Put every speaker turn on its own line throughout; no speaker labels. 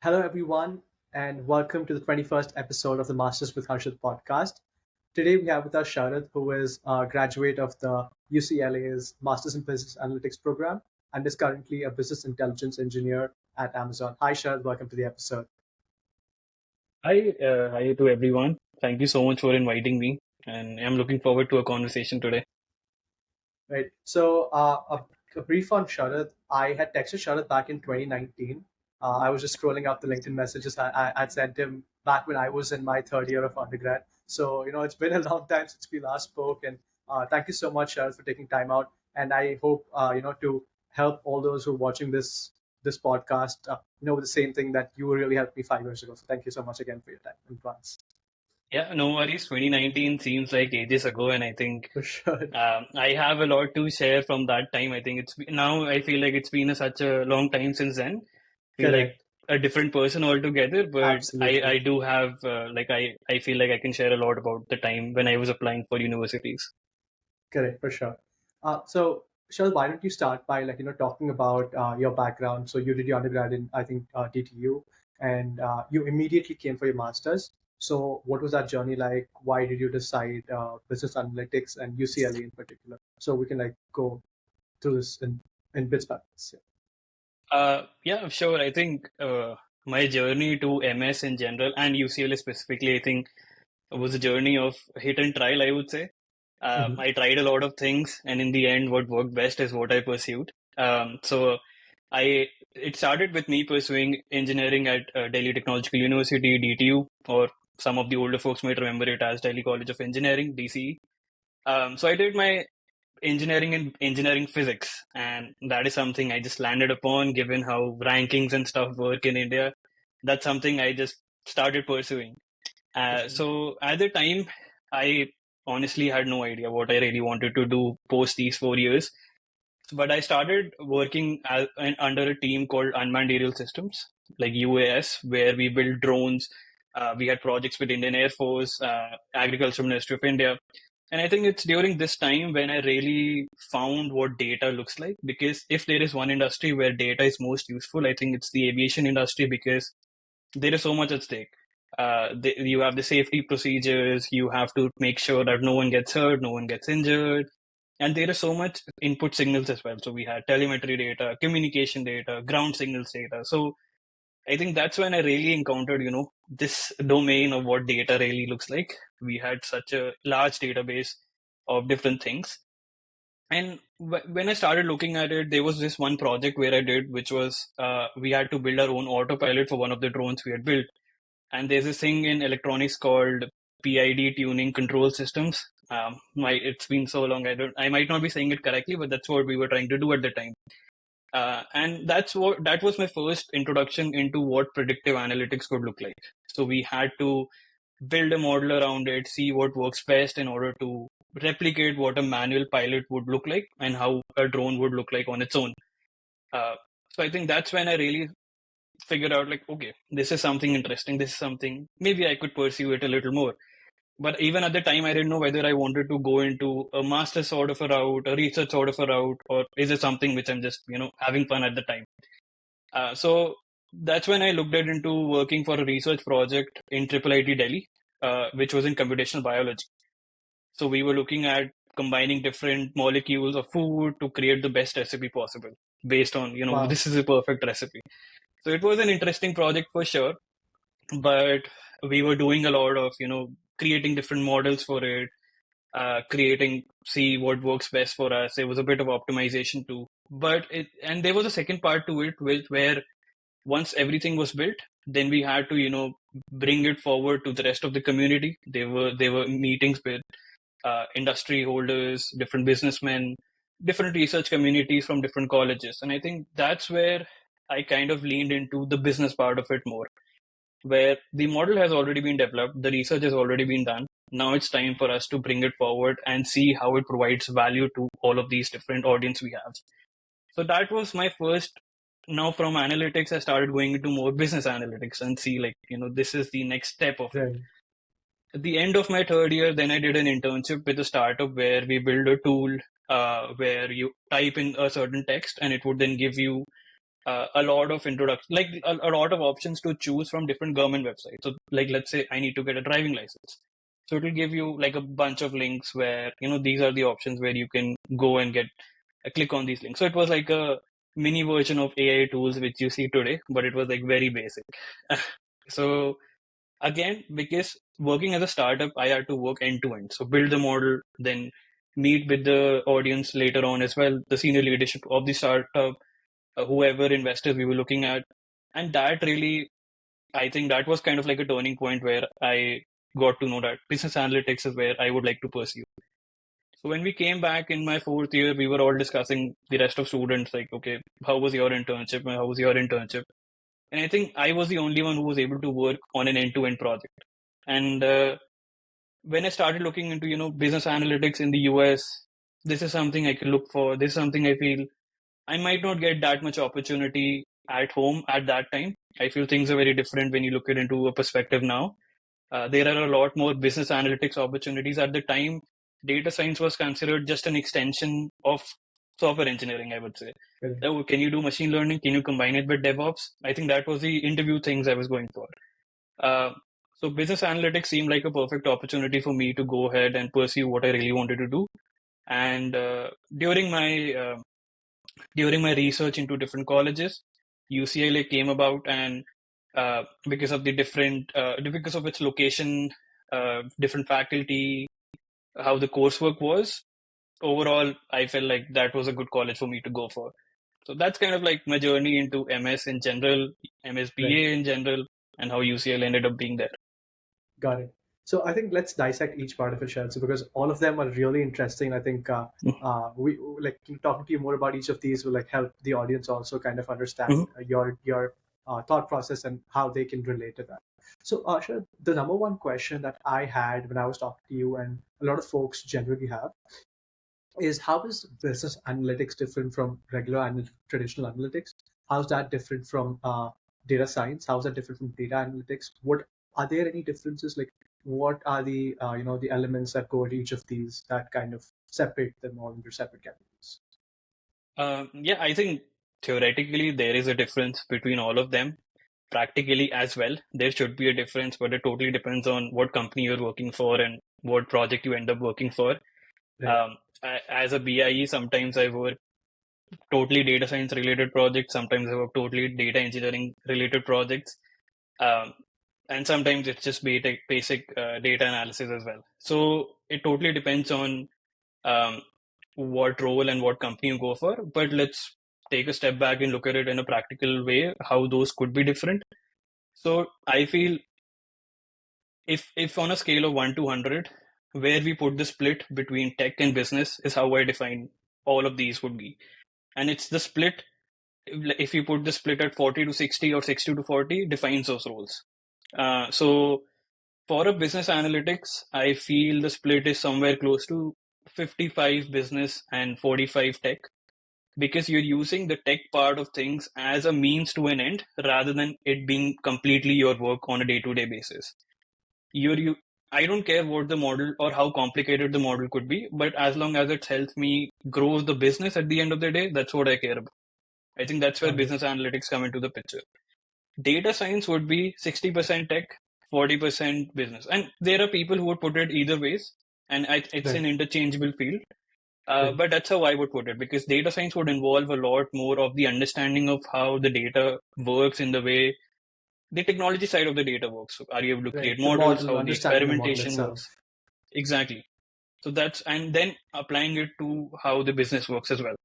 Hello, everyone, and welcome to the 21st episode of the Masters with Harshad podcast. Today, we have with us Sharad, who is a graduate of the UCLA's Masters in Business Analytics program and is currently a business intelligence engineer at Amazon. Hi, Sharad, welcome to the episode.
Hi to everyone. Thank you so much for inviting me, and I'm looking forward to a conversation today.
Right. So, a brief on Sharad. I had texted Sharad back in 2019. I was just scrolling up the LinkedIn messages I'd sent him back when I was in my third year of undergrad. So, it's been a long time since we last spoke. And thank you so much, Sharad, for taking time out. And I hope, to help all those who are watching this podcast, with the same thing that you really helped me 5 years ago. So, thank you so much again for your time in advance.
Yeah, no worries. 2019 seems like ages ago, and I think
For sure.
I have a lot to share from that time. I think now I feel like it's been such a long time since then. Feel like
Correct.
a different person altogether, but I
Absolutely.
do have I feel like I can share a lot about the time when I was applying for universities.
Correct, for sure. So, Shal, why don't you start by talking about your background? So you did your undergrad in, I think, DTU, and you immediately came for your masters. So what was that journey like? Why did you decide business analytics and UCLA in particular? So we can go through this in bits by bits.
Yeah, sure. I think my journey to MS in general and UCLA specifically, I think was a journey of hit and trial, I would say.
Yeah. Hmm.
I tried a lot of things, and in the end, what worked best is what I pursued. So it started with me pursuing engineering at Delhi Technological University, DTU, or some of the older folks might remember it as Delhi College of Engineering, DCE. So I did my engineering and engineering physics, and that is something I just landed upon, given how rankings and stuff work in India. That's something I just started pursuing.
For sure.
So at the time, I honestly had no idea what I really wanted to do post these 4 years. But I started working under a team called Unmanned Aerial Systems, like UAS, where we build drones. We had projects with Indian Air Force, Agriculture Ministry of India. And I think it's during this time when I really found what data looks like. Because if there is one industry where data is most useful, I think it's the aviation industry because there is so much at stake. You have the safety procedures, you have to make sure that no one gets hurt, no one gets injured. And there is so much input signals as well. So we had telemetry data, communication data, ground signals data. So I think that's when I really encountered, this domain of what data really looks like. We had such a large database of different things. And when I started looking at it, there was this one project where I did, which was we had to build our own autopilot for one of the drones we had built. And there's this thing in electronics called PID tuning control systems. It's been so long, I might not be saying it correctly, but that's what we were trying to do at the time. And that was my first introduction into what predictive analytics could look like. So we had to build a model around it, see what works best in order to replicate what a manual pilot would look like and how a drone would look like on its own. Uh, so I think that's when I really figured out, like, okay, this is something interesting. This is something maybe I could pursue it a little more. But even at the time, I didn't know whether I wanted to go into a master sort of a route, a research sort of a route, or is it something which I'm just, having fun at the time. So that's when I looked at into working for a research project in IIIT Delhi, which was in computational biology. So we were looking at combining different molecules of food to create the best recipe possible based on,
Wow.
this is a perfect recipe. So it was an interesting project for sure, but we were doing a lot of, creating different models for it, see what works best for us. There was a bit of optimization too, and there was a second part to it, where once everything was built, then we had to, bring it forward to the rest of the community. There were meetings with industry holders, different businessmen, different research communities from different colleges, and I think that's where I kind of leaned into the business part of it more, where the model has already been developed, the research has already been done. Now it's time for us to bring it forward and see how it provides value to all of these different audience we have. So that was my first. Now from analytics, I started going into more business analytics and see, like, this is the next step of it.
Right.
At the end of my third year, then I did an internship with a startup where we build a tool where you type in a certain text and it would then give you a lot of introduction, like a lot of options to choose from different government websites. So, like, let's say I need to get a driving license. So it will give you like a bunch of links where, these are the options where you can go and get click on these links. So it was like a mini version of AI tools which you see today, but it was like very basic. So again, because working as a startup, I had to work end to end. So build the model, then meet with the audience later on as well, the senior leadership of the startup, whoever investors we were looking at. And that really, I think that was kind of like a turning point where I got to know that business analytics is where I would like to pursue. So when we came back in my fourth year, we were all discussing the rest of students, like, okay, how was your internship? How was your internship? And I think I was the only one who was able to work on an end-to-end project. And when I started looking into, business analytics in the US, this is something I could look for. This is something I feel I might not get that much opportunity at home at that time. I feel things are very different when you look at it into a perspective now. There are a lot more business analytics opportunities. At the time, data science was considered just an extension of software engineering, I would say.
Really.
Oh, can you do machine learning? Can you combine it with DevOps? I think that was the interview things I was going for. Uh, so business analytics seemed like a perfect opportunity for me to go ahead and pursue what I really wanted to do. And during my research into different colleges, UCLA came about, and because of because of its location, different faculty, how the coursework was, overall, I felt like that was a good college for me to go for. So that's kind of like my journey into MS in general,
Right.
MSBA in general, and how UCLA ended up being there.
Got it. So I think let's dissect each part of it, Sharad, so because all of them are really interesting. I think we like talking to you more about each of these will like help the audience also kind of understand
Mhm.
your thought process and how they can relate to that. So, Sharad, the number one question that I had when I was talking to you, and a lot of folks generally have, is how is business analytics different from regular and traditional analytics? How's that different from data science? How's that different from data analytics? What are there any differences? Like, what are the the elements that go into each of these that kind of separate them all into separate categories?
Yeah, I think theoretically there is a difference between all of them. Practically as well, there should be a difference, but it totally depends on what company you're working for and what project you end up working for.
Right,
As a BIE, sometimes I work totally data science related projects, sometimes I work totally data engineering related projects, um, and sometimes it's just basic data analysis as well. So it totally depends on um, what role and what company you go for. But let's take a step back and look at it in a practical way, how those could be different. So I feel if on a scale of 1 to 100, where we put the split between tech and business is how I define all of these would be. And it's the split, if you put the split at 40 to 60 or 60 to 40, defines those roles. So for a business analytics, I feel the split is somewhere close to 55 business and 45 tech, because you're using the tech part of things as a means to an end rather than it being completely your work on a day-to-day basis. You I don't care what the model or how complicated the model could be, but as long as it helps me grow the business at the end of the day, that's what I care about. I think that's where
got it.
business analytics come into the picture. Data science would be 60% tech, 40% business. And there are people who would put it either ways, and it's
Right,
an interchangeable field.
right,
But that's how I would put it, because data science would involve a lot more of the understanding of how the data works in the way the technology side of the data works. So are you able to
right.
create
The
models,
model,
how the
understanding the model
experimentation works?
itself.
Exactly. So and then applying it to how the business works as well.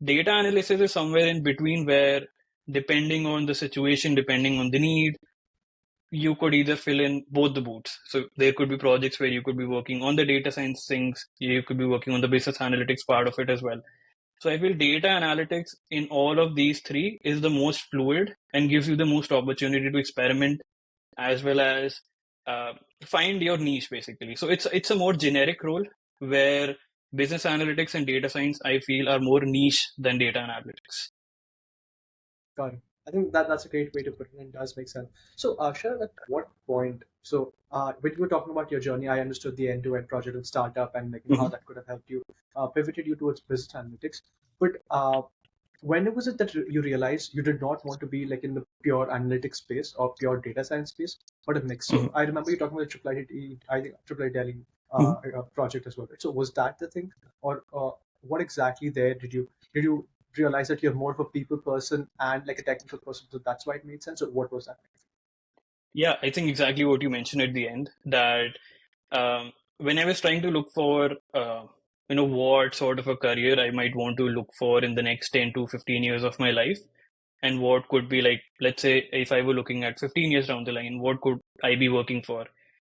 Data analysis is somewhere in between, where depending on the situation, depending on the need, you could either fill in both the boots. So there could be projects where you could be working on the data science things, you could be working on the business analytics part of it as well. So I feel data analytics in all of these three is the most fluid and gives you the most opportunity to experiment, as well as uh, find your niche basically. So it's a more generic role, where business analytics and data science I feel are more niche than data analytics.
Got it. I think that that's a great way to put it, and does make sense. So, Sharad, at what point? So, when you were talking about your journey, I understood the end-to-end project and startup, and like how
Mhm.
that could have helped you, pivoted you towards business analytics. But when was it that you realized you did not want to be like in the pure analytics space or pure data science space, but a mix? So
Mhm.
I remember you talking about the I think Triple I Delhi
Mhm.
project as well. Right? So was that the thing, or what exactly there did you realize that you're more of a people person and like a technical person, so that's why it made sense, or what was that?
Yeah, I think exactly what you mentioned at the end, that when I was trying to look for, what sort of a career I might want to look for in the next 10 to 15 years of my life, and what could be like, let's say, if I were looking at 15 years down the line, what could I be working for?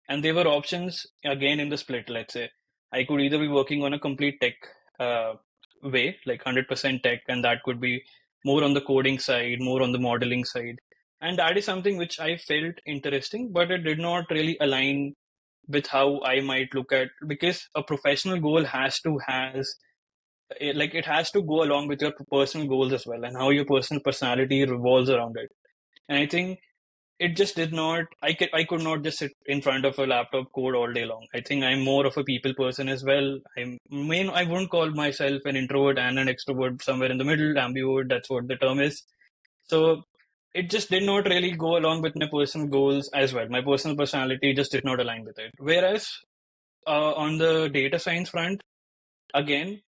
And there were options again in the split. Let's say I could either be working on a complete tech uh, way, like 100% tech, and that could be more on the coding side, more on the modeling side. And that is something which I felt interesting, but it did not really align with how I might look at, because a professional goal it has to go along with your personal goals as well, and how your personal personality revolves around it. And I think it just did not. I could not just sit in front of a laptop code all day long. I think I'm more of a people person as well. I wouldn't call myself an introvert and an extrovert, somewhere in the middle, ambivert. That's what the term is. So it just did not really go along with my personal goals as well. My personal personality just did not align with it. Whereas on the data science front, again,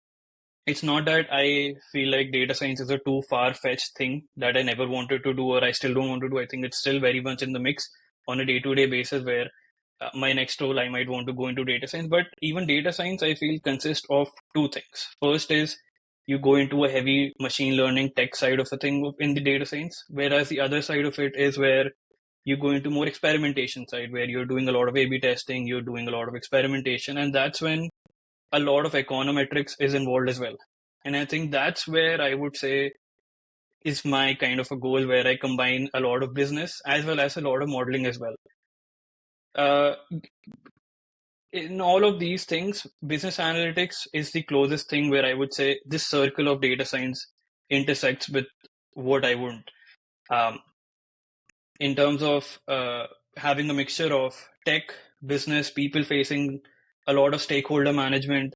it's not that I feel like data science is a too far-fetched thing that I never wanted to do or I still don't want to do. I think it's still very much in the mix on a day-to-day basis, where my next role I might want to go into data science. But even data science, I feel, consists of two things. First is you go into a heavy machine learning tech side of a thing in the data science, whereas the other side of it is where you go into more experimentation side, where you're doing a lot of A/B testing, you're doing a lot of experimentation, and that's when a lot of econometrics is involved as well. And I think that's where I would say is my kind of a goal, where I combine a lot of business as well as a lot of modeling as well. Uh, in all of these things, business analytics is the closest thing where I would say this circle of data science intersects with what I want. Um, in terms of having a mixture of tech, business, people facing, a lot of stakeholder management,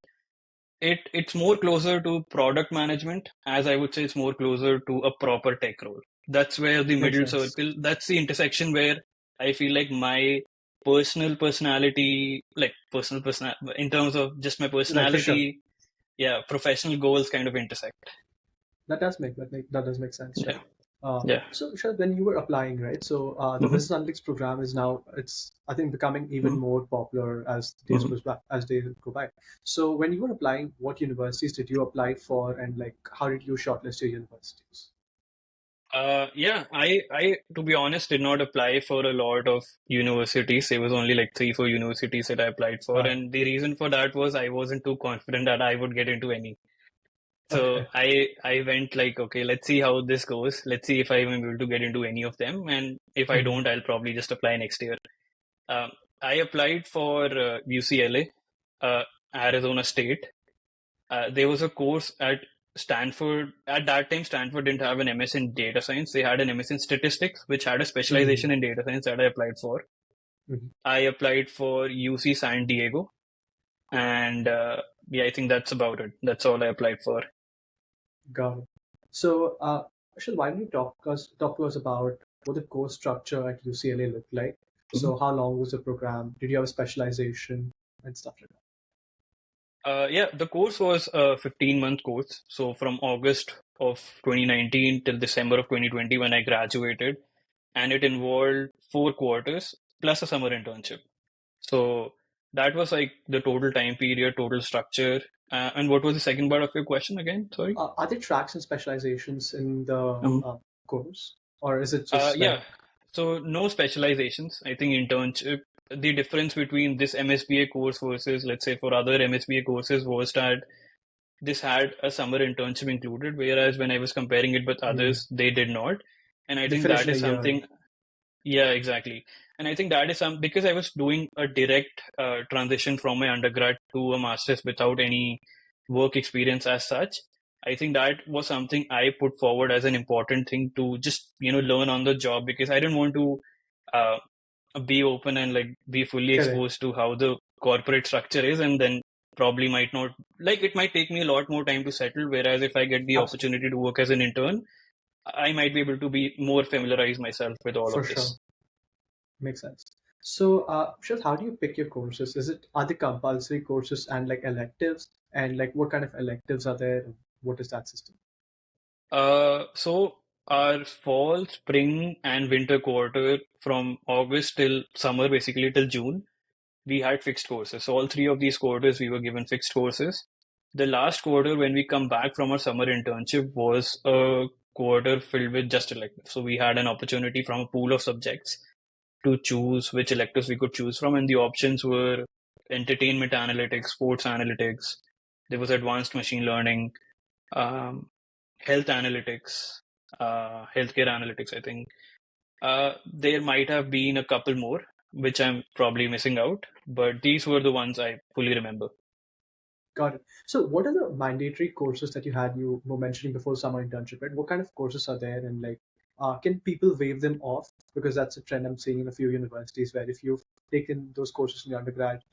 it's more closer to product management, as I would say it's more closer to a proper tech role. That's where the
Makes
middle
sense.
circle, that's the intersection where I feel like my personal personality, like in terms of just my
Right, for sure.
personality, yeah, professional goals kind of intersect.
That does make sense,
Yeah,
right? Uh,
yeah.
so Shad, when you were applying, right? So the
Hmm.
business analytics program is now, it's I think becoming even
Hmm.
more popular as
Hmm.
days go by. So when you were applying, what universities did you apply for, and like how did you shortlist your universities?
Yeah, to be honest, did not apply for a lot of universities. There was only like three, four universities that I applied for.
Uh,
And the reason for that was I wasn't too confident that I would get into any. So
okay.
I went like, okay, let's see how this goes. Let's see if I'm able to get into any of them. And if I
Mhm.
don't, I'll probably just apply next year. Um, I applied for UCLA, uh, Arizona State. There was a course at Stanford. At that time, Stanford didn't have an MS in data science. They had an MS in statistics, which had a
Mhm.
specialization in data science that I applied for.
Mhm.
I applied for UC San Diego, and yeah, I think that's about it. That's all I applied for.
Got it. So, Ashil, why don't you talk to us about what the course structure at UCLA looked like?
Mhm.
So, how long was the program? Did you have a specialization and stuff like that?
Yeah, the course was a 15-month course. So from August of 2019 till December of 2020 when I graduated, and it involved 4 quarters plus a summer internship. So that was like the total time period, total structure. And what was the second part of your question again? Sorry.
Are there tracks and specializations in the
Um,
course, or is it just
yeah.
like
So no specializations. I think internship. The difference between this MSBA course versus, let's say, for other MSBA courses was that this had a summer internship included, whereas when I was comparing it with
mm,
others, they did not. And I
they
think
finish
that
in a
is
year?
something, yeah, exactly. And I think that is because I was doing a direct transition from my undergrad to a master's without any work experience as such. I think that was something I put forward as an important thing to just, learn on the job, because I didn't want to uh, be open and like be fully
Correct.
exposed to how the corporate structure is, and then probably might not, like, it might take me a lot more time to settle. Whereas if I get the
Absolutely.
opportunity to work as an intern, I might be able to be more familiarize myself with all
For
of
sure.
this.
Makes sense. So, Shraddha, how do you pick your courses? Are they compulsory courses and like electives? And like what kind of electives are there? What is that system?
So our fall, spring, and winter quarter from August till summer, basically till June, we had fixed courses. So all three of these quarters, we were given fixed courses. The last quarter, when we come back from our summer internship, was a quarter filled with just electives. So we had an opportunity from a pool of subjects to choose which electives we could choose from, and the options were entertainment analytics, sports analytics. There was advanced machine learning, um, health analytics, healthcare analytics, I think. There might have been a couple more, which I'm probably missing out, but these were the ones I fully remember.
Got it. So, what are the mandatory courses that you had? You were mentioning before summer internship, right? What kind of courses are there, and like, can people waive them off? Because that's a trend I'm seeing in a few universities where if you've taken those courses in your undergrad,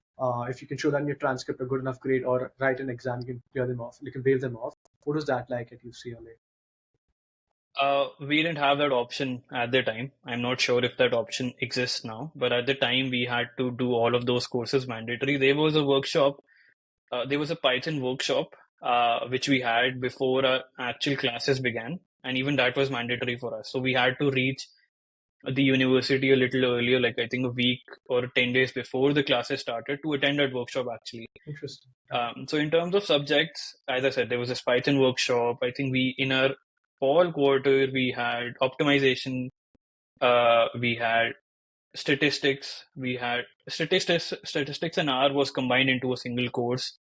if you can show that in your transcript a good enough grade or write an exam, you can clear them off. You can waive them off. What was that like at UCLA?
We didn't have that option at the time. I'm not sure if that option exists now, but at the time we had to do all of those courses mandatory. There was a workshop, there was a Python workshop, which we had before our actual classes began, and even that was mandatory for us. So we had to reach the university a little earlier, like I think a week or 10 days before the classes started to attend that workshop actually.
Interesting.
So in terms of subjects, as I said, there was a Python workshop. I think we, in our fall quarter, we had optimization, we had statistics, we had statistics and R was combined into a single course.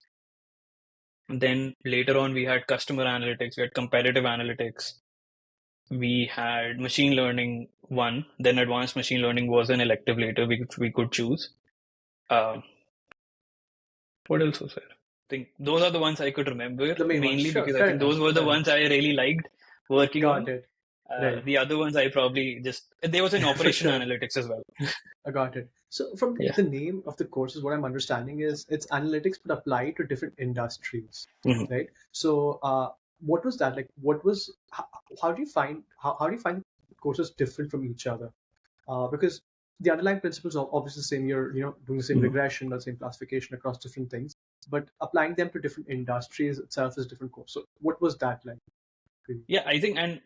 And then later on, we had customer analytics, we had competitive analytics, we had machine learning one, then advanced machine learning was an elective later we could choose. Uh, what else was there? I think those are the ones I could remember
The main ones.
mainly
Sure.
because I
Fair
think
enough.
those were the
Fair
ones
enough.
I really liked working
Got
on.
it. Right.
The other ones I probably just, there was an
For
operation
sure.
analytics as well.
I got it. So from
Yeah.
the name of the courses, what I'm understanding is it's analytics but applied to different industries,
Mhm.
right? So what was that like? How do you find how do you find courses different from each other? Because the underlying principles are obviously the same. You're doing the same
Mhm.
regression or the same classification across different things, but applying them to different industries itself is a different course. So what was that like?
Yeah, I think, and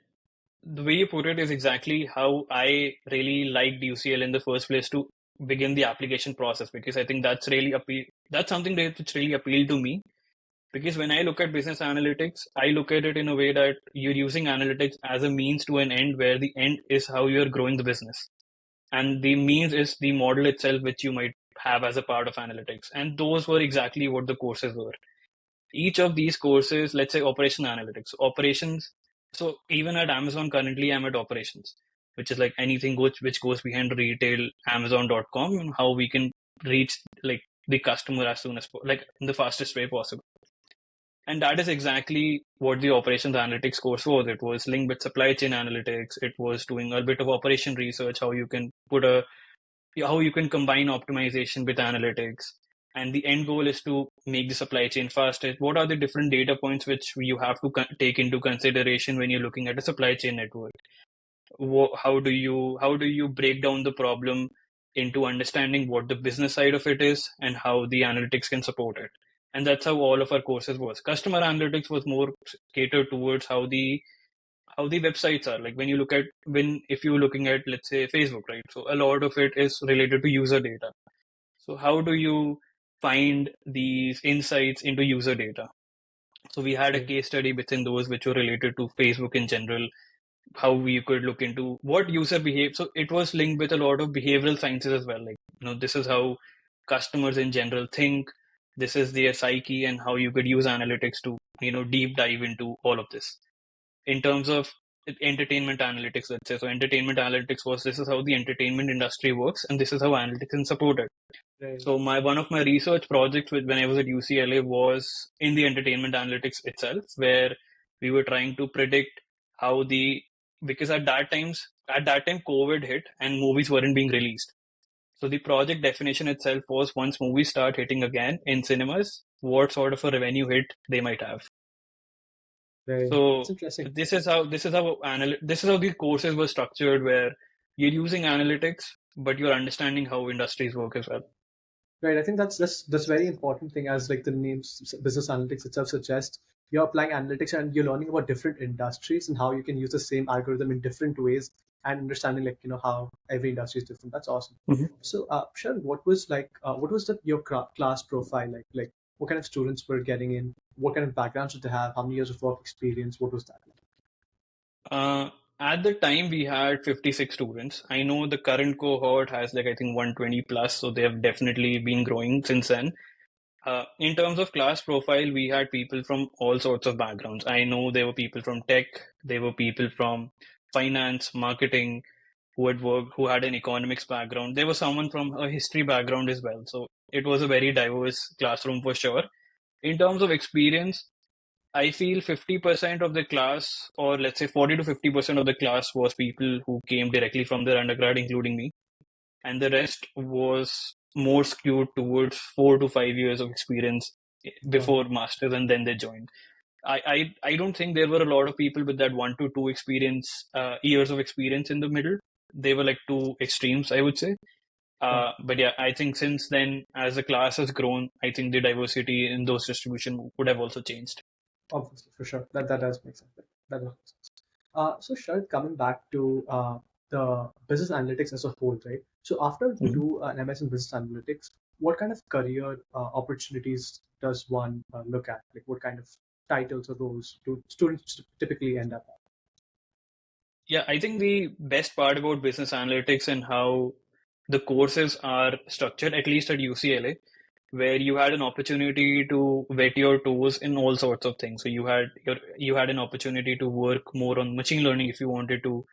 the way you put it is exactly how I really liked UCL in the first place to begin the application process, because I think that's something which really appealed to me. Because when I look at business analytics, I look at it in a way that you're using analytics as a means to an end, where the end is how you're growing the business. And the means is the model itself, which you might have as a part of analytics. And those were exactly what the courses were. Each of these courses, let's say operation analytics, operations. So even at Amazon currently, I'm at operations, which is like anything which goes behind retail, Amazon.com, and how we can reach like the customer as soon as like in the fastest way possible. And that is exactly what the operations analytics course was. It was linked with supply chain analytics. It was doing a bit of operation research, how you can combine optimization with analytics. And the end goal is to make the supply chain faster. What are the different data points which you have to take into consideration when you're looking at a supply chain network? How do you break down the problem into understanding what the business side of it is and how the analytics can support it? And that's how all of our courses was. Customer analytics was more catered towards how the websites are. Like when if you're looking at, let's say, Facebook, right? So a lot of it is related to user data. So how do you find these insights into user data? So we had a
Right.
case study within those which were related to Facebook in general, how we could look into what user behave. So it was linked with a lot of behavioral sciences as well. Like, this is how customers in general think. This is their psyche, and how you could use analytics to, deep dive into all of this. In terms of entertainment analytics, let's say, so entertainment analytics was, this is how the entertainment industry works, and this is how analytics can support it.
Right.
So one of my research projects when I was at UCLA was in the entertainment analytics itself, where we were trying to predict how because at that time COVID hit and movies weren't being released. So the project definition itself was once movies start hitting again in cinemas, what sort of a revenue hit they might have.
Right. That's
So
interesting.
this is how the courses were structured, where you're using analytics, but you're understanding how industries work as well.
Right. I think that's very important thing, as like the name business analytics itself suggests. You're applying analytics and you're learning about different industries and how you can use the same algorithm in different ways, and understanding like how every industry is different. That's awesome.
Mhm.
So, Sharon, what was your class profile like? Like, what kind of students were getting in? What kind of backgrounds did they have? How many years of work experience? What was that like?
Uh, at the time, we had 56 students. I know the current cohort has like I think 120 plus, so they have definitely been growing since then. In terms of class profile, we had people from all sorts of backgrounds. I know there were people from tech, there were people from finance, marketing, who had an economics background. There was someone from a history background as well. So it was a very diverse classroom for sure. In terms of experience, I feel 50% of the class, or let's say 40 to 50% of the class, was people who came directly from their undergrad, including me. And the rest was more skewed towards 4 to 5 years of experience
Got
before masters, and then they joined. I don't think there were a lot of people with that 1 to 2 years of experience in the middle. They were like two extremes, I would say.
got
But yeah, I think since then, as the class has grown, I think the diversity in those distribution would have also changed.
obviously for sure that does make sense. That does make sense. So, Sharad, coming back to the business analytics as a whole, right? So, after you
Mhm.
do an MS in business analytics, what kind of career opportunities does one look at? Like, what kind of titles or roles do students typically end up at?
Yeah, I think the best part about business analytics and how the courses are structured, at least at UCLA, where you had an opportunity to wet your toes in all sorts of things. So you had an opportunity to work more on machine learning if you wanted to.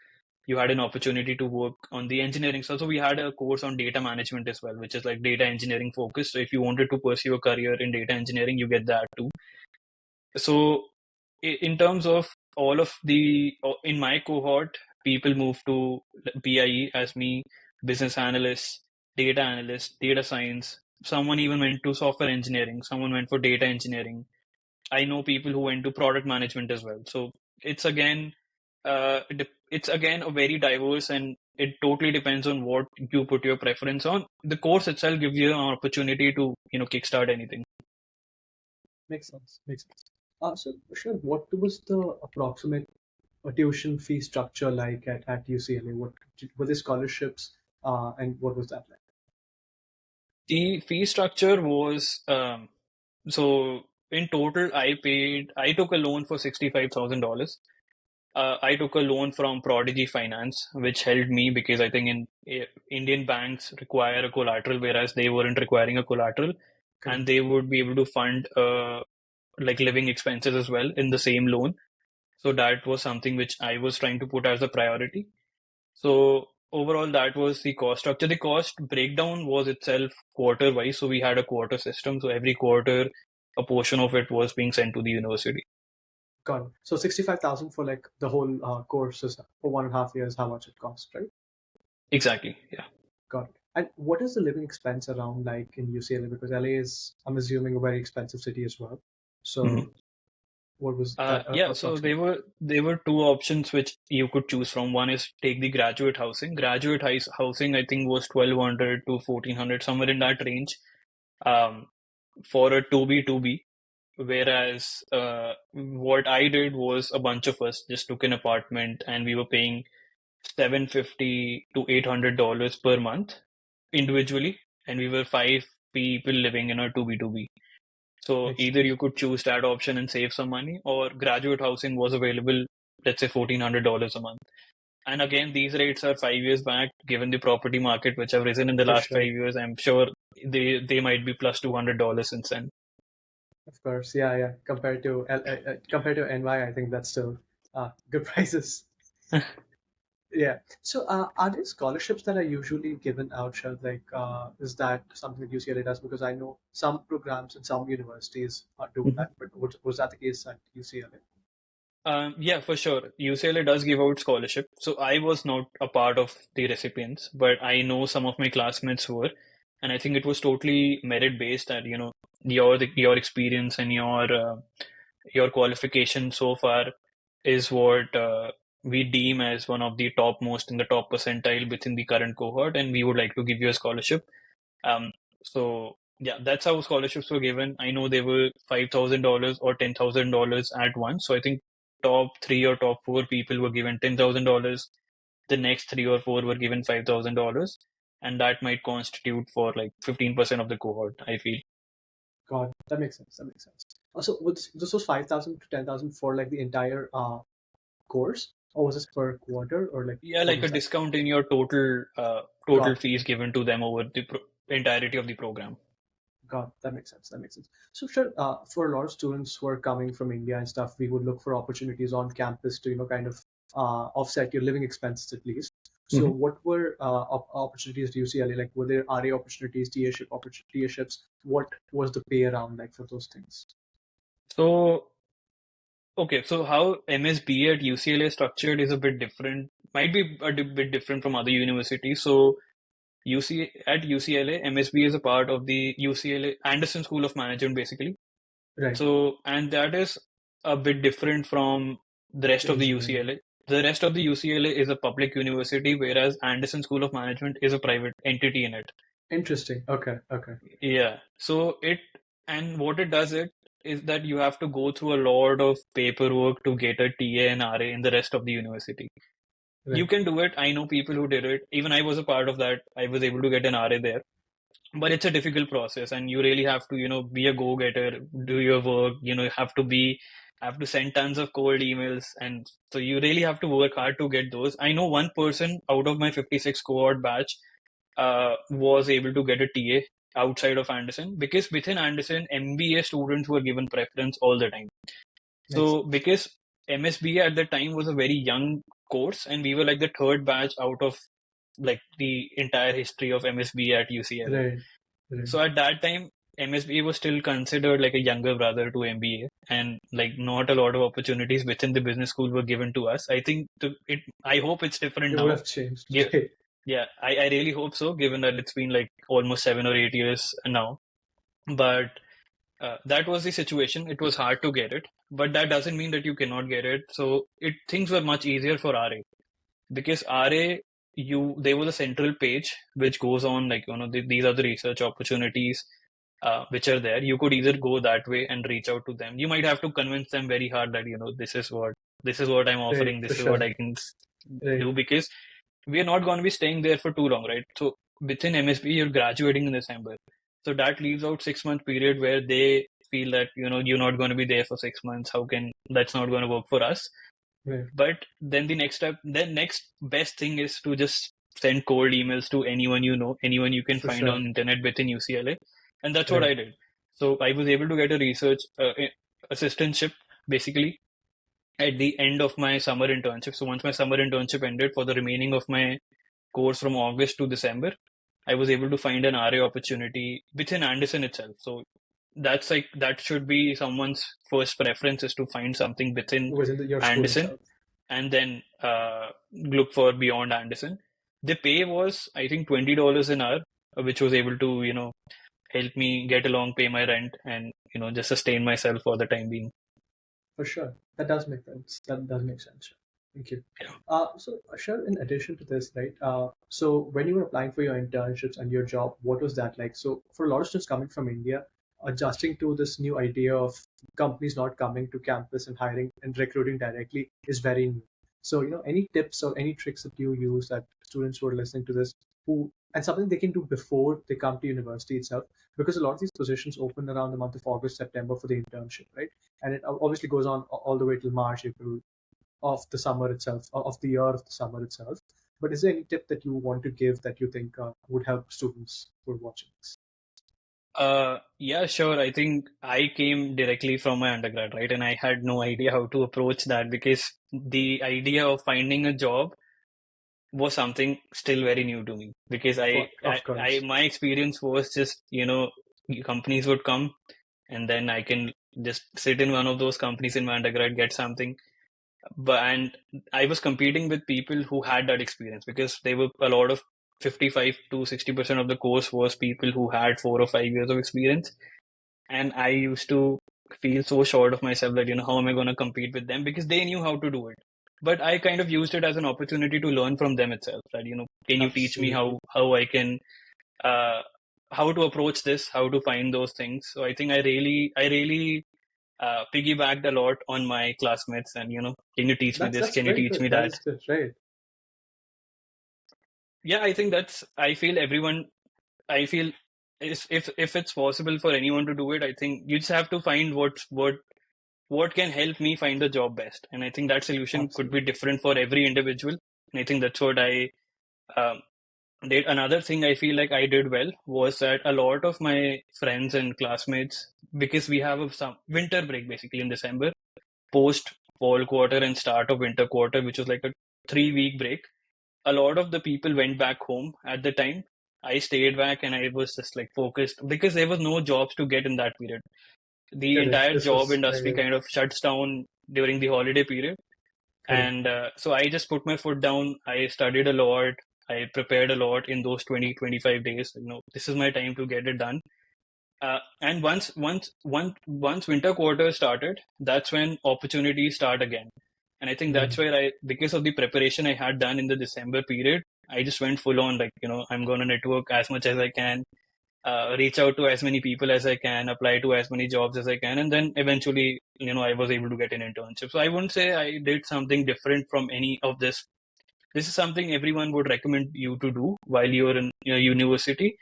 You had an opportunity to work on the engineering. So we had a course on data management as well, which is like data engineering focused. So if you wanted to pursue a career in data engineering, you get that too. So in terms of all of in my cohort, people move to BIE as me, business analyst, data analyst, data science. Someone even went to software engineering. Someone went for data engineering. I know people who went to product management as well. So it's again, it's again a very diverse, and it totally depends on what you put your preference on. The course itself gives you an opportunity to kickstart anything.
Makes sense. Makes sense. So, sure. What was the approximate tuition fee structure like at UCLA? What were the scholarships, and what was that like?
The fee structure was so in total, I took a loan for $65,000. I took a loan from Prodigy Finance, which helped me because I think Indian banks require a collateral, whereas they weren't requiring a collateral, and
Correct.
they would be able to fund like living expenses as well in the same loan. So that was something which I was trying to put as a priority. So overall, that was the cost structure. The cost breakdown was itself quarter wise. So we had a quarter system. So every quarter, a portion of it was being sent to the university.
Got it. So 65,000 for like the whole course is for 1.5 years, how much it costs, right?
Exactly. Yeah.
Got it. And what is the living expense around like in UCLA? Because LA is, I'm assuming, a very expensive city as well. So
Mhm.
what was that
Yeah. So
approximately?
there were two options which you could choose from. One is take the graduate housing. Housing, I think, was 1,200 to 1,400, somewhere in that range. Um, for a 2B. Whereas what I did was a bunch of us just took an apartment and we were paying 750 to $800 per month individually, and we were five people living in a 2B. So
Makes
either
sense.
you could choose that option and save some money, or graduate housing was available, let's say $1,400 a month. And again, these rates are 5 years back. Given the property market, which have risen in the
For
last
sure.
5 years, I'm sure they might be plus $200 since then.
Of course. Yeah, yeah. Compared to NY, I think that's still good prices. Yeah. So, are there scholarships that are usually given out, Shad? Like, is that something that UCLA does? Because I know some programs and some universities do that, but was that the case at UCLA?
Yeah, for sure. UCLA does give out scholarship. So I was not a part of the recipients, but I know some of my classmates were, and I think it was totally merit based. That your experience and your qualification so far is what we deem as one of the topmost in the top percentile within the current cohort, and we would like to give you a scholarship. Um, so yeah, that's how scholarships were given. I know they were $5,000 or $10,000 at once. So I think top three or top four people were given $10,000. The next three or four were given $5,000, and that might constitute for like 15% of the cohort, I feel.
God, that makes sense. That makes sense. So this was 5,000 to 10,000 for like the entire course, or was this per quarter, or like
Yeah,
what
like a
was that?
discount in your total
God,
fees given to them over the entirety of the program.
God, that makes sense. That makes sense. So sure, for a lot of students who are coming from India and stuff, we would look for opportunities on campus to kind of offset your living expenses at least. So
Mhm.
what were opportunities to UCLA? Like, were there RA opportunities, TAships? What was the pay around like for those things?
So okay, so how MSBA at UCLA is structured is a bit different, might be bit different from other universities. So at UCLA, MSBA is a part of the UCLA Anderson School of Management, basically.
Right,
So, and that is a bit different from the rest
the
of the
engineering.
UCLA. The rest of the UCLA is a public university, whereas Anderson School of Management is a private entity in it.
Interesting. Okay, okay,
Yeah. So and what it does is that you have to go through a lot of paperwork to get a TA and RA in the rest of the university. You
right.
can do it. I know people who did it. Even I was a part of that. I was able to get an RA there. But it's a difficult process, and you really have to, be a go-getter, do your work, have to send tons of cold emails. And so you really have to work hard to get those. I know one person out of my 56 cohort batch was able to get a TA outside of Anderson, because within Anderson, MBA students were given preference all the time.
Makes
So
sense.
because MSBA at the time was a very young course, and we were like the third batch out of like the entire history of MSBA at UCLA.
Right, right.
So at that time, MSBA was still considered like a younger brother to MBA, and like not a lot of opportunities within the business school were given to us. I think I hope it's different
It would
now.
have changed.
Give,
Right,
yeah, I really hope so, given that it's been like almost 7 or 8 years now. But that was the situation. It was hard to get it, but that doesn't mean that you cannot get it. So things were much easier for RA, because RA, there was a central page which goes on like, these are the research opportunities which are there. You could either go that way and reach out to them. You might have to convince them very hard that, this is what I'm
right,
offering.
for
This is what
sure.
I can
Right.
do, because we are not going to be staying there for too long, right? So within MSB, you're graduating in December. So that leaves out 6 month period where they feel that, you're not going to be there for 6 months. That's not going to work for us.
Right,
But then next best thing is to just send cold emails to anyone anyone you can
for
find
sure.
on internet within UCLA. And that's what
Right.
I did. So I was able to get a research assistantship, basically, at the end of my summer internship. So once my summer internship ended, for the remaining of my course from August to December, I was able to find an RA opportunity within Anderson itself. So that should be someone's first preference, is to find something within
Within your school
Anderson,
itself.
and then look for beyond Anderson. The pay was, I think, $20 an hour, which was able to, help me get along, pay my rent, and just sustain myself for the time being.
For sure. That does make sense. That does make sense. Sure. Thank you.
Yeah.
So, sure, in addition to this, right? So, when you were applying for your internships and your job, what was that like? So, for a lot of students coming from India, adjusting to this new idea of companies not coming to campus and hiring and recruiting directly is very new. So, any tips or any tricks that you use that students who are listening to this, and something they can do before they come to university itself, because a lot of these positions open around the month of August, September for the internship, right? And it obviously goes on all the way till March, April of the summer itself, of the year of the summer itself. But is there any tip that you want to give that you think would help students who are watching this?
Yeah, sure. I think I came directly from my undergrad, right? And I had no idea how to approach that, because the idea of finding a job was something still very new to me. Because
Of course,
my experience was just, companies would come, and then I can just sit in one of those companies in my undergrad, get something. and I was competing with people who had that experience, because they were a lot of 55 to 60% of the course was people who had 4 or 5 years of experience. And I used to feel so short of myself that, how am I going to compete with them? Because they knew how to do it. But I kind of used it as an opportunity to learn from them itself. That, can you teach me
Absolutely.
how I can, uh, how to approach this, how to find those things. So I think I really piggybacked a lot on my classmates, and, can you teach me this?
That's
Can you
very
teach
good.
me
That
that?
is good, right?
Yeah, I think I feel everyone, I feel if it's possible for anyone to do it, I think you just have to find what can help me find the job best. And I think that solution could be
Absolutely.
different for every individual. And I think that's what I um, did. Another thing I feel like I did well was that a lot of my friends and classmates, because we have some winter break basically in December, post fall quarter and start of winter quarter, which was like a 3 week break. A lot of the people went back home at the time. I stayed back and I was just like focused, because there was no jobs to get in that period. The
Correct.
entire
This
job
was
industry kind of shuts down during the holiday period.
correct.
And so I just put my foot down. I studied a lot. I prepared a lot in those 20 to 25 days. This is my time to get it done. And once winter quarter started, that's when opportunities start again. And I think that's
Mm.
where because of the preparation I had done in the December period, I just went full on, like, I'm going to network as much as I can, reach out to as many people as I can, apply to as many jobs as I can, and then eventually, I was able to get an internship. So I wouldn't say I did something different from any of this. This is something everyone would recommend you to do while you're in university.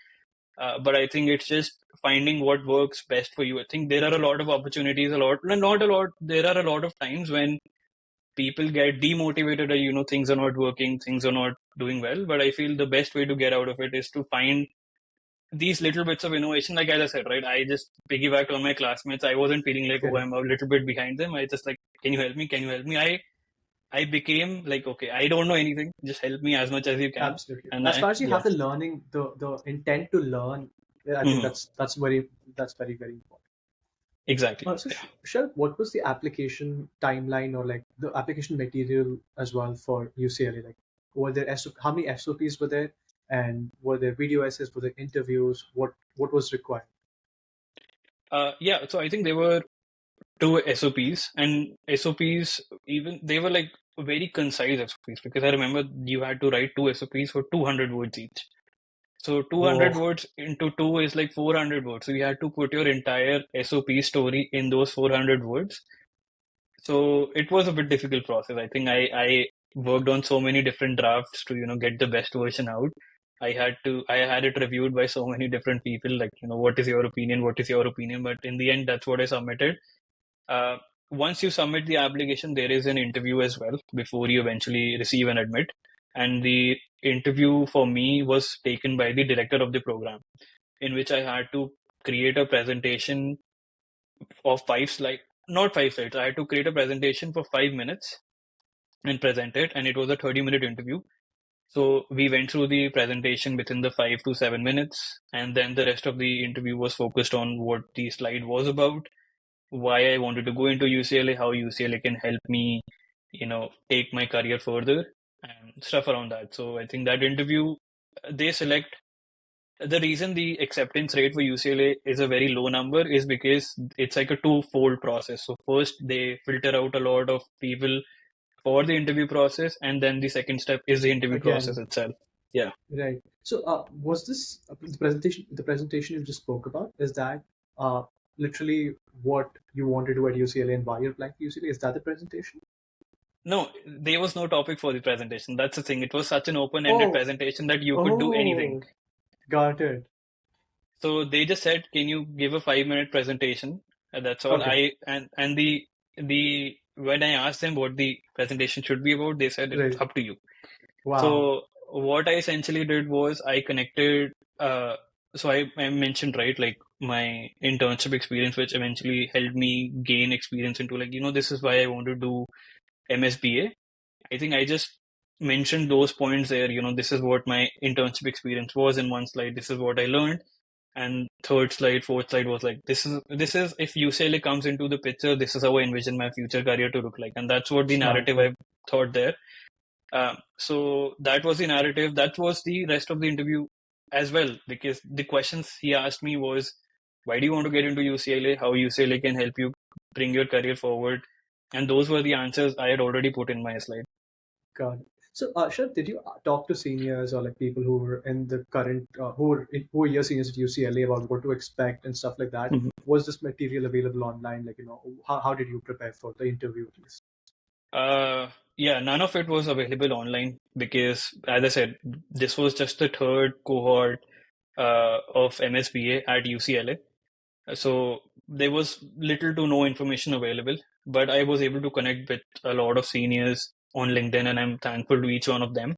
But I think it's just finding what works best for you. I think there are a lot of opportunities, a lot, no, not a lot. There are a lot of times when people get demotivated, or, things are not working, things are not doing well. But I feel the best way to get out of it is to find these little bits of innovation. Like as I said, right, I just piggybacked on my classmates. I wasn't feeling like, oh,
Correct.
I'm a little bit behind them. I just like, can you help me? Can you help me? I became like, okay, I don't know anything. Just help me as much as you can.
Absolutely.
And
As far as you
yeah.
have the learning, the intent to learn, yeah, I think
Mhm.
that's very very important.
Exactly.
So,
Yeah.
Shar, what was the application timeline or like the application material as well for UCLA? Like, were there how many SOPs were there, and were there video essays, were there interviews? What was required?
Yeah. So I think there were two SOPs, and SOPs, even they were like very concise SOPs, because I remember you had to write two SOPs for 200 words each. So 200
Whoa,
words into two is like 400 words. So you had to put your entire SOP story in those 400 words. So it was a bit difficult process. I think I worked on so many different drafts to, get the best version out. I had it reviewed by so many different people, like, what is your opinion? What is your opinion? But in the end, that's what I submitted. Uh, Once you submit the application, there is an interview as well before you eventually receive and admit. And the interview for me was taken by the director of the program, in which I had to create a presentation of 5 slides, not 5 slides. I had to create a presentation for 5 minutes and present it. And it was a 30-minute interview. So we went through the presentation within the 5 to 7 minutes. And then the rest of the interview was focused on what the slide was about, why I wanted to go into UCLA, how UCLA can help me, take my career further and stuff around that. So I think that interview, they select the reason the acceptance rate for UCLA is a very low number is because it's like a two-fold process. So first they filter out a lot of people for the interview process, and then the second step is the interview process
again,
itself. Yeah.
right. So, was this the presentation? The presentation you just spoke about, is that uh, literally what you want to do at UCLA and why you're applying for UCLA? Is that the presentation?
No, there was no topic for the presentation. That's the thing. It was such an open-ended
Oh,
presentation that you could do anything.
oh, got it.
So they just said, "Can you give a 5 minute presentation?" And that's all.
Okay,
And the when I asked them what the presentation should be about, they said it's
right.
up to you.
Wow.
So what I essentially did was I connected. I mentioned, right, like my internship experience, which eventually helped me gain experience into, like, this is why I want to do MSBA. I think I just mentioned those points there. This is what my internship experience was in one slide. This is what I learned. And third slide, fourth slide was like, this is if UCLA comes into the picture, this is how I envision my future career to look like. And that's what the
Smart,
narrative
yeah.
I thought there. So that was the narrative. That was the rest of the interview as well, because the questions he asked me was, why do you want to get into UCLA? How UCLA can help you bring your career forward? And those were the answers I had already put in my slide.
Got it. So, Sharad, did you talk to seniors or like people who were in the current, who were year seniors at UCLA about what to expect and stuff like that?
Mhm.
Was this material available online? Like, how did you prepare for the interview at least?
Uh, yeah, none of it was available online because, as I said, this was just the third cohort of MSBA at UCLA. So there was little to no information available, but I was able to connect with a lot of seniors on LinkedIn, and I'm thankful to each one of them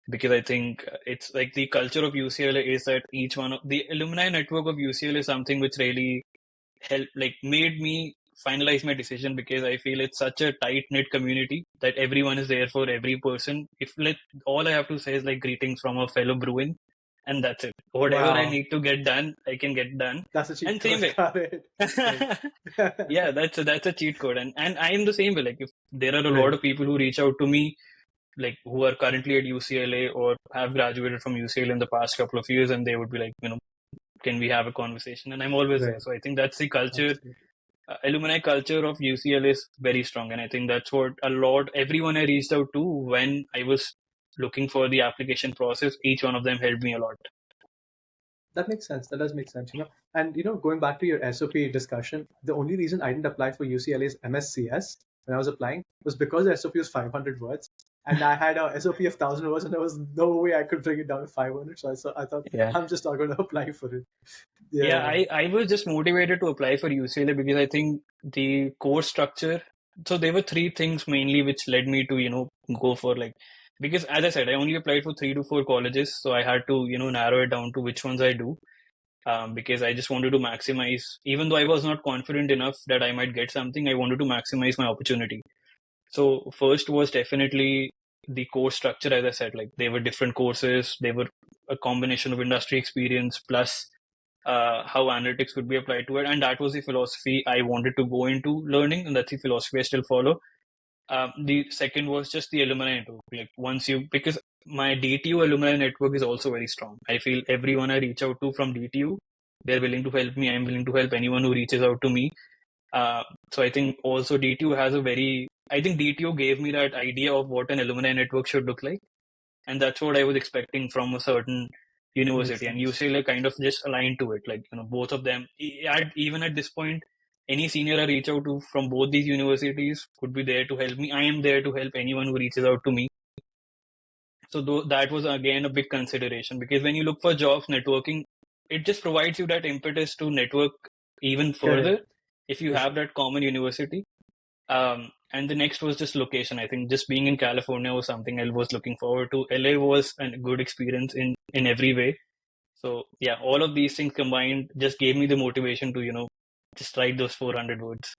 because I think it's like the culture of UCLA is that each one of the alumni network of UCLA is something which really helped, like made me finalize my decision because I feel it's such a tight knit community that everyone is there for every person. If like all I have to say is like greetings from a fellow Bruin, and that's it. Whatever I
Wow,
need to get done, I can get done.
that's a cheat
And same
code.
way.
Got it. Right.
Yeah, that's a cheat code, and I am the same way. Like if there are a lot
Right.
of people who reach out to me, like who are currently at UCLA or have graduated from UCLA in the past couple of years, and they would be like, can we have a conversation? And I'm always there.
Right.
So I think that's the culture.
Absolutely.
Alumni culture of UCLA is very strong, and I think that's what everyone I reached out to when I was looking for the application process, each one of them helped me a lot.
That makes sense. That does make sense. And going back to your SOP discussion, the only reason I didn't apply for UCLA's MSCS when I was applying was because the SOP was 500 words, and I had a SOP of 1,000 words, and there was no way I could bring it down to 500. So I thought
Yeah.
I'm just not going to apply for it.
Yeah,
Yeah.
I was just motivated to apply for UCLA because I think the course structure. So there were three things mainly which led me to, go for like, because as I said, I only applied for 3 to 4 colleges. So I had to, narrow it down to which ones I do. Because I just wanted to maximize, even though I was not confident enough that I might get something, I wanted to maximize my opportunity. So first was definitely the course structure, as I said, like they were different courses, they were a combination of industry experience plus how analytics could be applied to it. And that was the philosophy I wanted to go into learning, and that's the philosophy I still follow. The second was just the alumni network. Like because my DTU alumni network is also very strong. I feel everyone I reach out to from DTU, they're willing to help me. I'm willing to help anyone who reaches out to me. Uh, so I think also DTU has I think DTU gave me that idea of what an alumni network should look like. And that's what I was expecting from a certain
Makes
university. And
sense.
UCLA kind of just aligned to it. Like, both of them, even at this point, any senior I reach out to from both these universities could be there to help me. I am there to help anyone who reaches out to me. So that was again a big consideration because when you look for jobs, networking, it just provides you that impetus to network even further
Correct.
if you
For
have
sure.
that common university. And the next was just location. I think just being in California was something I was looking forward to. LA was a good experience in every way. So yeah, all of these things combined just gave me the motivation to, just write those 400 words.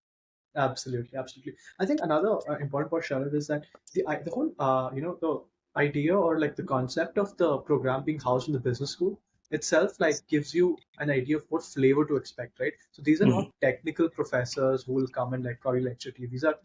Absolutely, absolutely. I think another important part, Sharad, is that the whole the idea or like the concept of the program being housed in the business school itself like gives you an idea of what flavor to expect, right? So these are
Mhm.
not technical professors who will come and like probably lecture to you. These are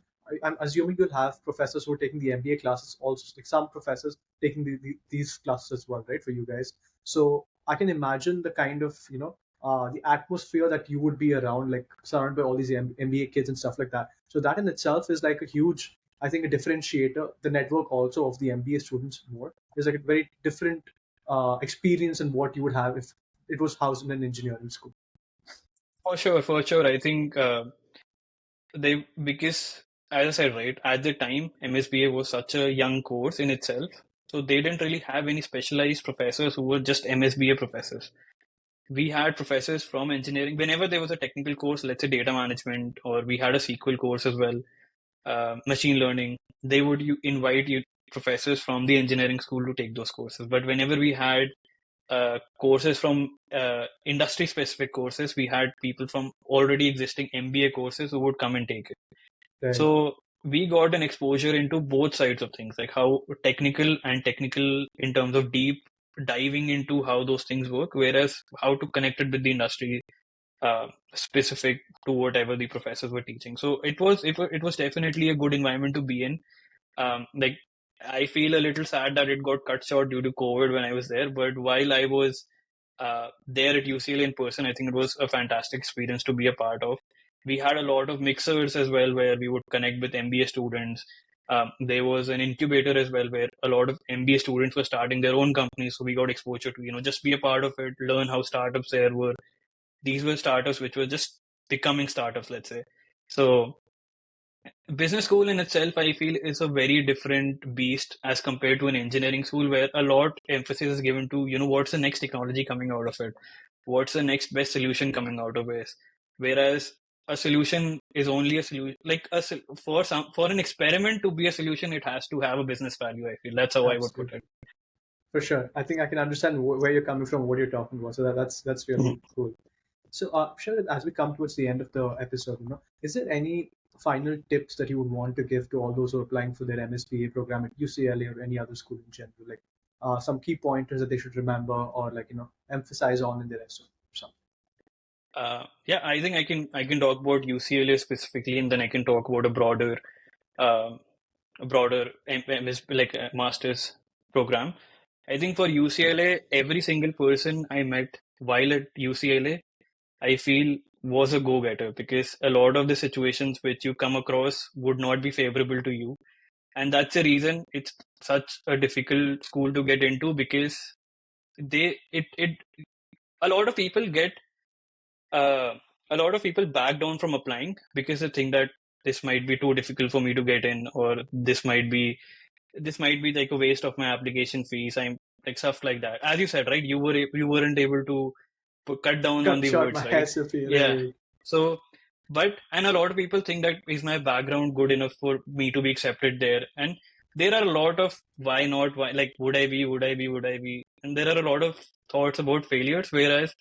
I'm assuming you'll have professors who are taking the MBA classes also, like some professors taking these classes as well, right? For you guys, so I can imagine the kind of the atmosphere that you would be around, like surrounded by all these MBA kids and stuff like that. So that in itself is like a huge, I think, a differentiator. The network also of the MBA students more is like a very different experience than what you would have if it was housed in an engineering school.
For sure, for sure. I think because as I said, right, at the time, MSBA was such a young course in itself. So they didn't really have any specialized professors who were just MSBA professors. We had professors from engineering. Whenever there was a technical course, let's say data management, or we had a SQL course as well, machine learning, they would invite you professors from the engineering school to take those courses. But whenever we had courses from industry specific courses, we had people from already existing MBA courses who would come and take it.
Right.
So we got an exposure into both sides of things, like how technical in terms of deep diving into how those things work, whereas how to connect it with the industry, specific to whatever the professors were teaching. So it was definitely a good environment to be in. Like, I feel a little sad that it got cut short due to COVID when I was there. But while I was there at UCLA in person, I think it was a fantastic experience to be a part of. We had a lot of mixers as well, where we would connect with MBA students. There was an incubator as well, where a lot of MBA students were starting their own companies. So we got exposure to, just be a part of it, learn how startups there were. These were startups which were just becoming startups, let's say. So business school in itself, I feel, is a very different beast as compared to an engineering school, where a lot emphasis is given to, what's the next technology coming out of it, what's the next best solution coming out of it. Whereas a solution is only a solution, like for an experiment to be a solution, it has to have a business value. I feel that's how I would put
Absolutely.
it.
For sure. I think I can understand where you're coming from, what you're talking about. So that's
Mhm.
really cool. So, Sharad, as we come towards the end of the episode, is there any final tips that you would want to give to all those who are applying for their MSBA program at UCLA or any other school in general? Like some key pointers that they should remember or emphasize on in their resume or something.
Yeah, I think I can talk about UCLA specifically, and then I can talk about um, a broader like a master's program. I think for UCLA, every single person I met while at UCLA, I feel was a go-getter, because a lot of the situations which you come across would not be favorable to you. And that's the reason it's such a difficult school to get into, because it a lot of people get uh, a lot of people back down from applying because they think that this might be too difficult for me to get in, or this might be like a waste of my application fees. I'm like stuff like that. As you said, right? You weren't able to cut down on
Cut
the
short
words,
my
right?
SFP,
Yeah.
right?
So, and a lot of people think that is my background good enough for me to be accepted there? And there are a lot of why not? Why, like, would I be? Would I be? Would I be? And there are a lot of thoughts about failures. Whereas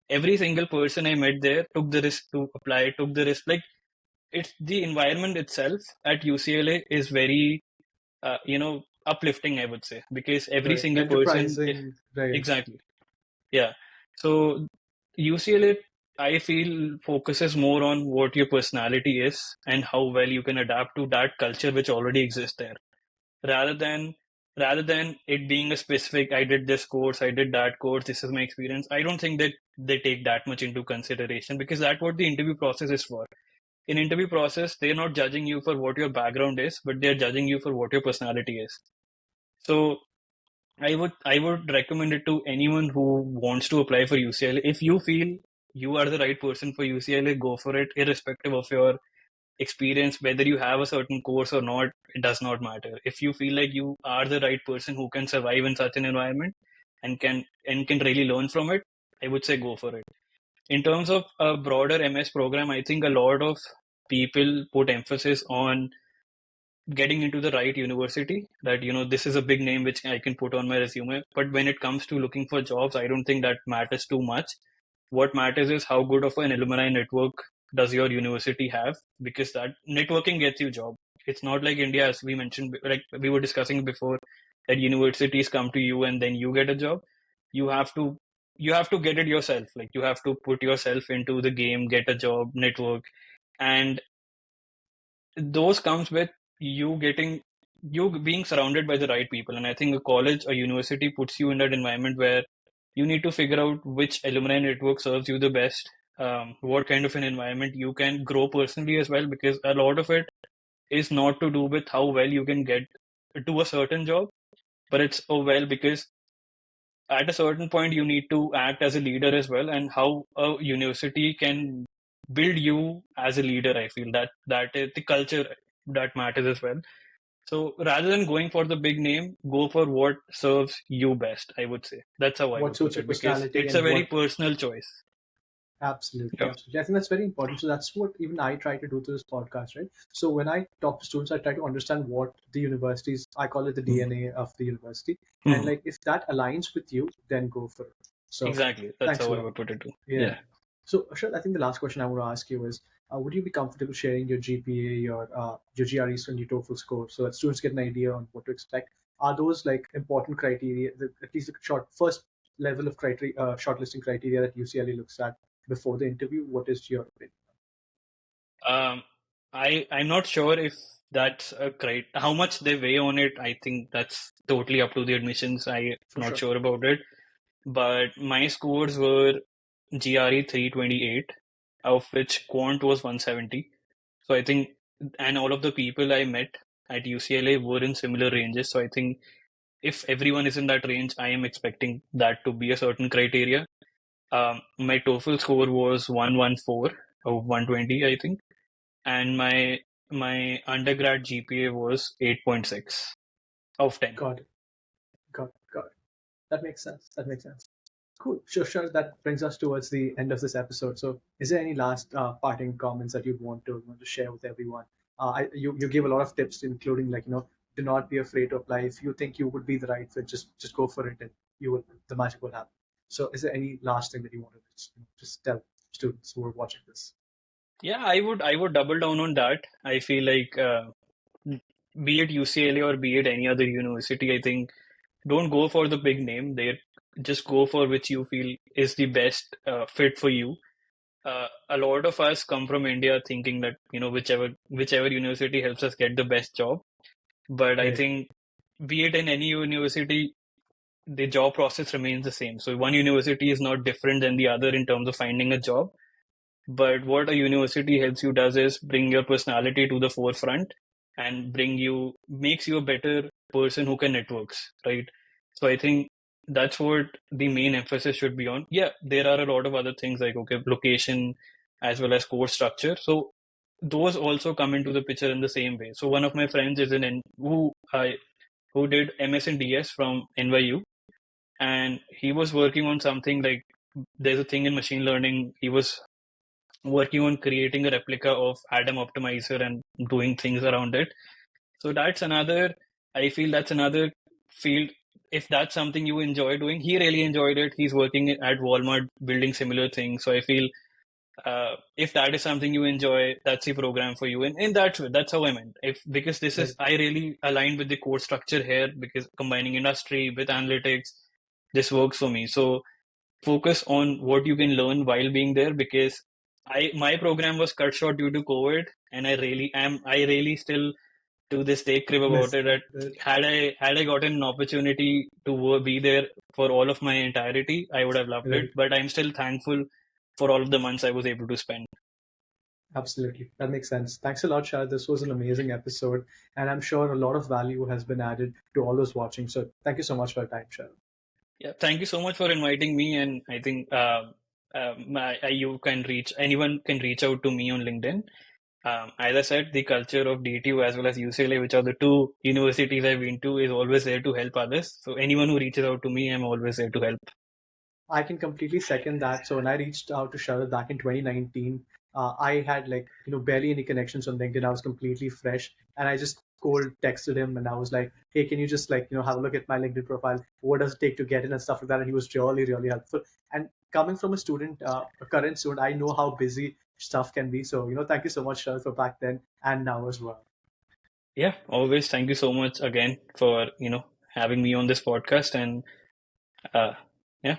every single person I met there took the risk to apply, took the risk. Like, it's the environment itself at UCLA is very uplifting, I would say, because every
Right.
single person,
Enterprising, right.
exactly. Yeah. So UCLA, I feel, focuses more on what your personality is and how well you can adapt to that culture which already exists there, rather than it being a specific, I did this course, I did that course, this is my experience. I don't think that they take that much into consideration, because that's what the interview process is for. In interview process, they're not judging you for what your background is, but they're judging you for what your personality is. So I would recommend it to anyone who wants to apply for UCLA. If you feel you are the right person for UCLA, go for it, irrespective of your experience, whether you have a certain course or not. It does not matter. If you feel like you are the right person who can survive in such an environment and can really learn from it, I would say go for it. In terms of a broader MS program, I think a lot of people put emphasis on getting into the right university, that this is a big name which I can put on my resume. But when it comes to looking for jobs, I don't think that matters too much. What matters is how good of an alumni network does your university have, because that networking gets you job. It's not like India, as we mentioned, like we were discussing before, that universities come to you and then you get a job. You have to you have to get it yourself. Like, you have to put yourself into the game, get a job, network. And those comes with you being surrounded by the right people. And I think a college or university puts you in that environment where you need to figure out which alumni network serves you the best, what kind of an environment you can grow personally as well, because a lot of it is not to do with how well you can get to a certain job, but it's because at a certain point you need to act as a leader as well, and how a university can build you as a leader. I feel that is the culture that matters as well. So rather than going for the big name, go for what serves you best, I would say. That's how I
What
would
suits
put
your
it, because
personality
it's a
and
very
what.
personal choice.
Absolutely,
Yeah.
absolutely. I think that's very important. So that's what even I try to do to this podcast, right? So when I talk to students, I try to understand what the universities, I call it the
Mhm.
DNA of the university. And
Mhm.
like if that aligns with you, then go for it. So
Exactly. That's
thanks a
how I
lot.
would put it too.
Yeah.
Yeah.
So Ashad, I think the last question I want to ask you is, would you be comfortable sharing your GPA, your GREs and your TOEFL score so that students get an idea on what to expect Are those like important criteria, at least the first level of criteria, shortlisting criteria that UCLA looks at before the interview? What is your opinion?
Um, I'm not sure if that's a how much they weigh on it. I think that's totally up to the admissions. I'm
For
not
sure.
sure about it. But my scores were GRE 328, of which quant was 170. So I think, and all of the people I met at UCLA were in similar ranges. So I think if everyone is in that range, I am expecting that to be a certain criteria. My TOEFL score was 114 of 120, I think, and my undergrad GPA was 8.6 of 10.
Got it. Got it. That makes sense. That makes sense. Cool. Sure. That brings us towards the end of this episode. So, is there any last parting comments that you'd want to share with everyone? You gave a lot of tips, including like do not be afraid to apply. If you think you would be the right fit, just go for it, and the magic will happen. So, is there any last thing that you want to just tell students who are watching this?
Yeah, I would double down on that. I feel like be it UCLA or be it any other university, I think don't go for the big name. They just go for which you feel is the best fit for you. A lot of us come from India thinking that whichever university helps us get the best job. But I
Right.
think be it in any university, the job process remains the same. So one university is not different than the other in terms of finding a job. But what a university helps you does is bring your personality to the forefront and makes you a better person who can networks, right? So I think that's what the main emphasis should be on. Yeah, there are a lot of other things like, okay, location as well as course structure. So those also come into the picture in the same way. So one of my friends is who did MS in DS from NYU, and he was working on something like there's a thing in machine learning. He was working on creating a replica of Atom Optimizer and doing things around it. So I feel that's another field. If that's something you enjoy doing, he really enjoyed it. He's working at Walmart building similar things. So I feel if that is something you enjoy, that's the program for you. And in that way, that's how I meant. Because
Right.
I really aligned with the course structure here because combining industry with analytics, this works for me. So focus on what you can learn while being there because my program was cut short due to COVID, and I really still to this day crib about
Miss
it
that.
that had I gotten an opportunity to be there for all of my entirety, I would have loved it.
Right.
But I'm still thankful for all of the months I was able to spend.
Absolutely. That makes sense. Thanks a lot, Shah. This was an amazing episode, and I'm sure a lot of value has been added to all those watching. So thank you so much for your time, Shah.
Yeah, thank you so much for inviting me, and I think you can reach anyone can reach out to me on LinkedIn. As I said, the culture of DTU as well as UCLA, which are the two universities I've been to, is always there to help others. So anyone who reaches out to me, I'm always there to help.
I can completely second that. So when I reached out to Sharad back in 2019, I had like barely any connections on LinkedIn. I was completely fresh, and I just cold texted him, and I was like, "Hey, can you just like have a look at my LinkedIn profile? What does it take to get in and stuff like that?" And he was really helpful. And coming from a student, a current student, I know how busy stuff can be. So thank you so much, Sharad, for back then and now as well.
Yeah, always. Thank you so much again for having me on this podcast, and uh, yeah,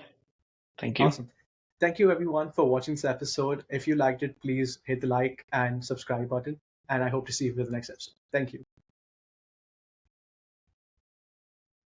thank you.
Awesome. Thank you everyone for watching this episode. If you liked it, please hit the like and subscribe button. And I hope to see you for the next episode. Thank you.